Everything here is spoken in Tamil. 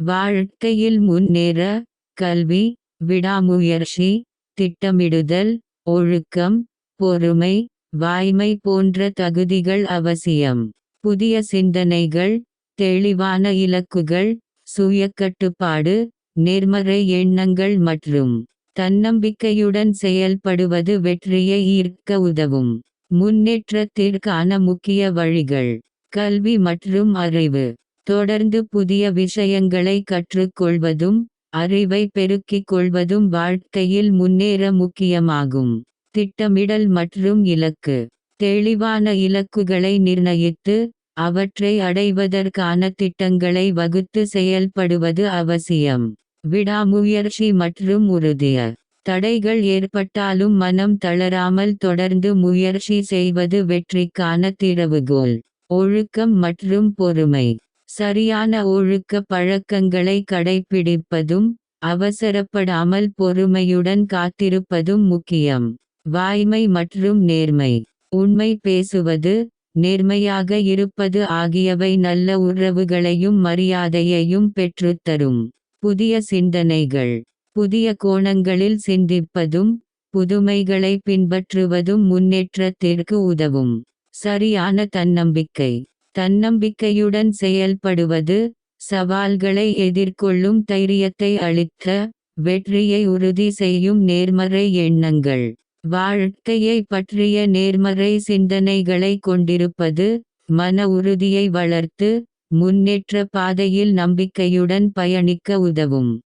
வாழ்க்கையில் முன்னேற கல்வி, விடாமுயற்சி, திட்டமிடுதல், ஒழுக்கம், பொறுமை, வாய்மை போன்ற தகுதிகள் அவசியம். புதிய சிந்தனைகள், தெளிவான இலக்குகள், சுயக்கட்டுப்பாடு, நேர்மறை எண்ணங்கள் மற்றும் தன்னம்பிக்கையுடன் செயல்படுவது வெற்றியை ஈர்க்க உதவும். முன்னேற்றத்திற்கான முக்கிய வழிகள். கல்வி மற்றும் அறிவு. தொடர்ந்து புதிய விஷயங்களை கற்றுக்கொள்வதும் அறிவை பெருக்கிக் கொள்வதும் வாழ்க்கையில் முன்னேற முக்கியமாகும். திட்டமிடல் மற்றும் இலக்கு. தெளிவான இலக்குகளை நிர்ணயித்து அவற்றை அடைவதற்கான திட்டங்களை வகுத்து செயல்படுவது அவசியம். விடாமுயற்சி மற்றும் உறுதிய. தடைகள் ஏற்பட்டாலும் மனம் தளராமல் தொடர்ந்து முயற்சி செய்வது வெற்றிக்கான திறவுகோல். ஒழுக்கம் மற்றும் பொறுமை. சரியான ஒழுக்க பழக்கங்களை கடைப்பிடிப்பதும் அவசரப்படாமல் பொறுமையுடன் காத்திருப்பதும் முக்கியம். வாய்மை மற்றும் நேர்மை. உண்மை பேசுவது, நேர்மையாக இருப்பது ஆகியவை நல்ல உறவுகளையும் மரியாதையையும் பெற்றுத்தரும். புதிய சிந்தனைகள். புதிய கோணங்களில் சிந்திப்பதும் புதுமைகளை பின்பற்றுவதும் முன்னேற்றத்திற்கு உதவும். சரியான தன்னம்பிக்கை. தன்னம்பிக்கையுடன் செயல்படுவது சவால்களை எதிர்கொள்ளும் தைரியத்தை அளிக்க வெற்றியை உறுதி செய்யும். நேர்மறை எண்ணங்கள். வாழ்க்கையை பற்றிய நேர்மறை சிந்தனைகளை கொண்டிருப்பது மன உறுதியை வளர்த்து முன்னேற்ற பாதையில் நம்பிக்கையுடன் பயணிக்க உதவும்.